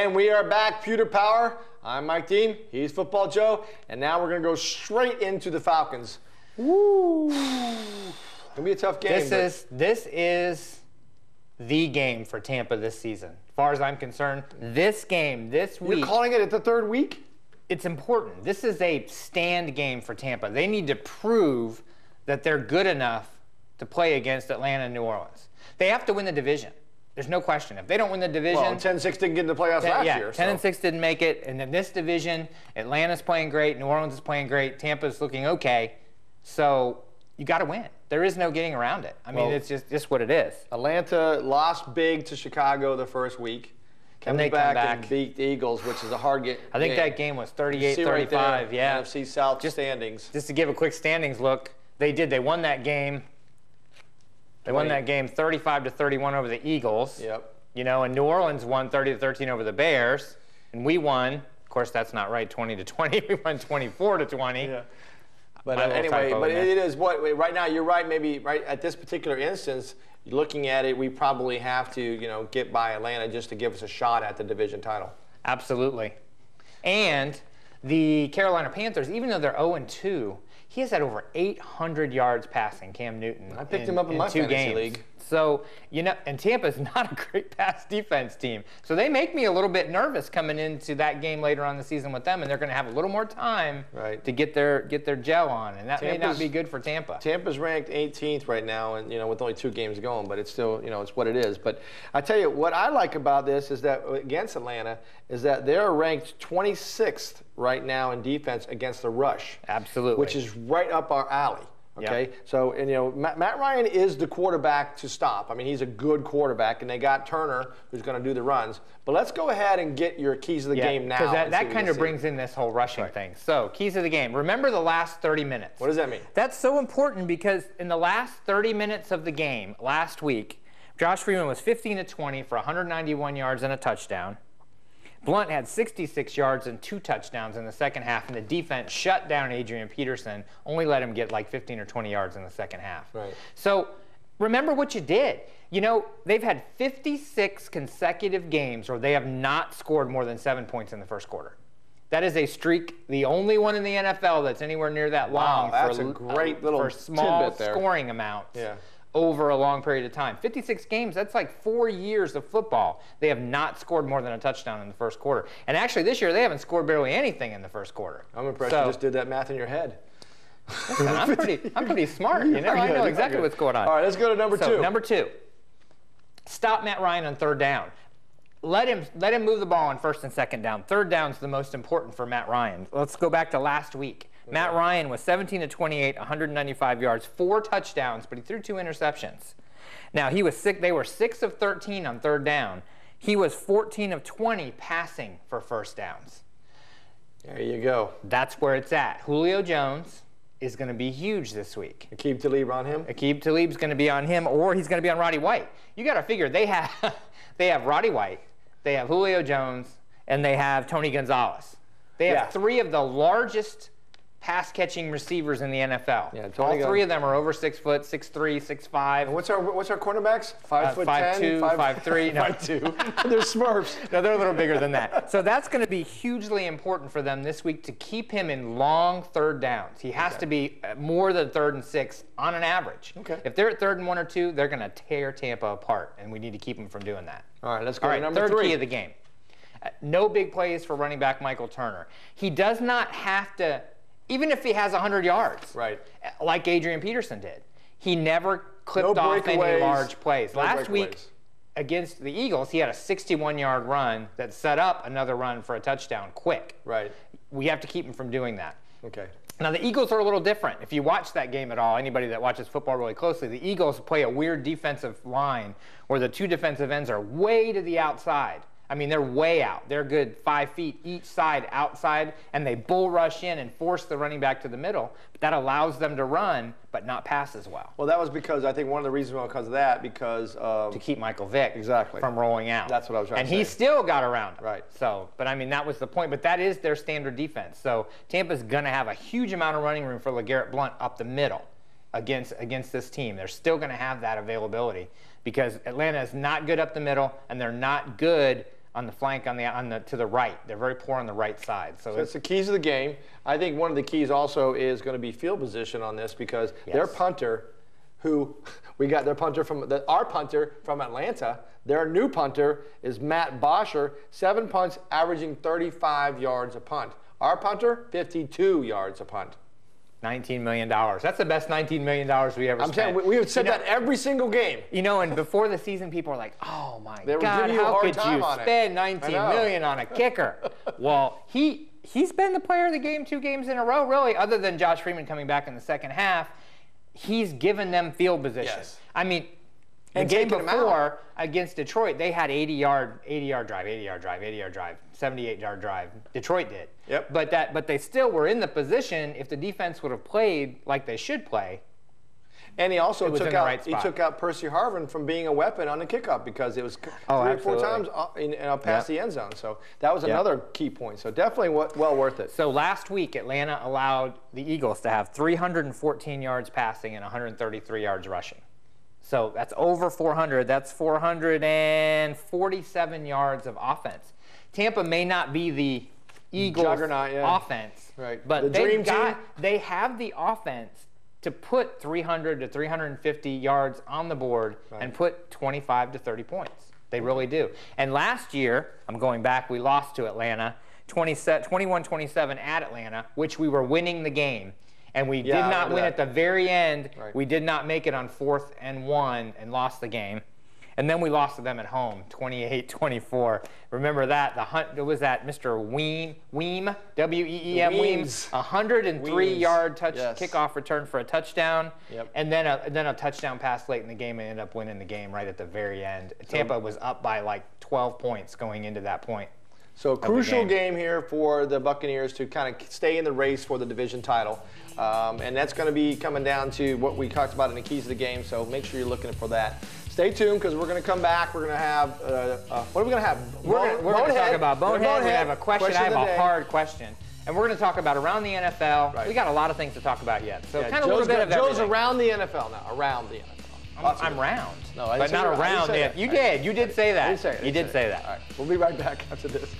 And we are back, Pewter Power. I'm Mike Dean. He's Football Joe. And now we're going to go straight into the Falcons. Woo! It's going to be a tough game. This is the game for Tampa this season. As far as I'm concerned, this game, this week. You're calling it at the third week? It's important. This is a stand game for Tampa. They need to prove that they're good enough to play against Atlanta and New Orleans. They have to win the division. There's no question. If they don't win the division... Well, 10-6 didn't get in the playoffs last year. 10-6 didn't make it. And in this division, Atlanta's playing great, New Orleans is playing great, Tampa's looking okay. So you got to win. There is no getting around it. I mean, it's just what it is. Atlanta lost big to Chicago the first week. Comes back and beat the Eagles, which is a hard game. I think that game was 38-35. Right, yeah. NFC South standings. Just to give a quick standings look, they won that game. They won that game 35-31 over the Eagles. Yep. You know, and New Orleans won 30-13 over the Bears, and we won. Of course, that's not right. 20-20. We won 24-20. Yeah. But anyway, it is what right now. You're right. Maybe right at this particular instance, looking at it, we probably have to get by Atlanta just to give us a shot at the division title. Absolutely. And the Carolina Panthers, even though they're 0-2. He has had over 800 yards passing, Cam Newton. I picked him up in my fantasy league. So, and Tampa's not a great pass defense team. So they make me a little bit nervous coming into that game later on in the season with them, and they're going to have a little more time to get their gel on, and that may not be good for Tampa. Tampa's ranked 18th right now, and with only 2 games going, but it's still, it's what it is. But I tell you, what I like about this is that against Atlanta is that they're ranked 26th right now in defense against the rush. Absolutely. Which is right up our alley. Okay, yep. So, and Matt Ryan is the quarterback to stop. I mean, he's a good quarterback, and they got Turner, who's going to do the runs. But let's go ahead and get your keys of the game now. Because that kind of brings in this whole rushing thing. So, keys of the game. Remember the last 30 minutes. What does that mean? That's so important because in the last 30 minutes of the game last week, Josh Freeman was 15-20 for 191 yards and a touchdown. Blunt had 66 yards and 2 touchdowns in the second half, and the defense shut down Adrian Peterson, only let him get like 15 or 20 yards in the second half. Right. So remember what you did. They've had 56 consecutive games where they have not scored more than 7 points in the first quarter. That is a streak, the only one in the NFL that's anywhere near that long. Wow, that's a great little for small tidbit there. Scoring amounts. Yeah. Over a long period of time. 56 games, that's like 4 years of football. They have not scored more than a touchdown in the first quarter. And actually this year they haven't scored barely anything in the first quarter. I'm impressed you just did that math in your head. Listen, I'm pretty smart, I know exactly what's going on. All right, let's go to number 2. Number 2, stop Matt Ryan on third down. Let him move the ball on first and second down. Third down's the most important for Matt Ryan. Let's go back to last week. Matt Ryan was 17-28, 195 yards, 4 touchdowns, but he threw 2 interceptions. Now, he was they were 6 of 13 on third down. He was 14 of 20 passing for first downs. There you go. That's where it's at. Julio Jones is going to be huge this week. Aqib Talib on him? Aqib Talib's going to be on him, or he's going to be on Roddy White. You got to figure they have Roddy White, they have Julio Jones, and they have Tony Gonzalez. They have 3 of the largest pass-catching receivers in the NFL. Yeah, all 3 of them are over 6 foot, 6'3", 6'5". And what's our cornerbacks? 5'10", 5'2", 5'3". No. 5'2". They're Smurfs. No, they're a little bigger than that. So that's going to be hugely important for them this week to keep him in long third downs. He has to be more than 3rd and 6 on an average. Okay. If they're at 3rd and 1 or 2, they're going to tear Tampa apart, and we need to keep them from doing that. All right, let's go to number 3. Third key of the game. No big plays for running back Michael Turner. He does not have to. Even if he has 100 yards, like Adrian Peterson did, he never clipped off any large plays. Last week against the Eagles, he had a 61-yard run that set up another run for a touchdown quick. Right. We have to keep him from doing that. Okay. Now, the Eagles are a little different. If you watch that game at all, anybody that watches football really closely, the Eagles play a weird defensive line where the 2 defensive ends are way to the outside. I mean, they're way out. They're good 5 feet each side outside, and they bull rush in and force the running back to the middle. But that allows them to run, but not pass as well. Well, that was because I think one of the reasons because of that, to keep Michael Vick exactly from rolling out. That's what I was trying to say. And he still got around him. Right. So, but I mean, that was the point. But that is their standard defense. So Tampa's going to have a huge amount of running room for LeGarrette Blount up the middle against this team. They're still going to have that availability because Atlanta is not good up the middle, and they're not good on the flank on the to the right. They're very poor on the right side. So it's the keys of the game. I think one of the keys also is going to be field position on this because their punter, who we got their punter from our punter from Atlanta. Their new punter is Matt Bosher, 7 punts, averaging 35 yards a punt. Our punter, 52 yards a punt. $19 million. That's the best $19 million we ever spent. I'm saying we have said that every single game. You know, and before the season, people are like, "Oh my They were God, giving you a how hard could time you on it." spend $19 million on a kicker?" Well, he's been the player of the game 2 games in a row, really, other than Josh Freeman coming back in the second half. He's given them field position. Yes. I mean, the And game taking them before against Detroit, they had 80-yard drive, 78-yard drive. Detroit did. Yep. But they still were in the position. If the defense would have played like they should play. And he also was in took the out right spot. he took out Percy Harvin from being a weapon on the kickoff because it was 3 or 4 times past the end zone. So that was another key point. So definitely well worth it. So last week, Atlanta allowed the Eagles to have 314 yards passing and 133 yards rushing. So that's over 400. That's 447 yards of offense. Tampa may not be the Eagles offense, but they have the offense to put 300 to 350 yards on the board and put 25 to 30 points. They really do. And last year, I'm going back, we lost to Atlanta, 21-27 at Atlanta, which we were winning the game. And we did not win at the very end. Right. We did not make it on 4th and 1 and lost the game. And then we lost to them at home, 28-24. Remember that? It was that Mr. Weem, W-E-E-M, Weems, 103-yard kickoff return for a touchdown, and then a touchdown pass late in the game and ended up winning the game right at the very end. Tampa was up by like 12 points going into that point. So crucial game here for the Buccaneers to kind of stay in the race for the division title. And that's going to be coming down to what we talked about in the keys of the game, so make sure you're looking for that. Stay tuned because we're going to come back. We're going to have, what are we going to have? We're going to talk about Bonehead. We're going to have a question. I have a hard question. And we're going to talk about around the NFL. Right. We got a lot of things to talk about yet. So kind of a little bit of everything. Joe's around the NFL now, around the NFL. I'm round. No, I didn't but not around. You did say that. I didn't say it. You did say that. All right. We'll be right back after this.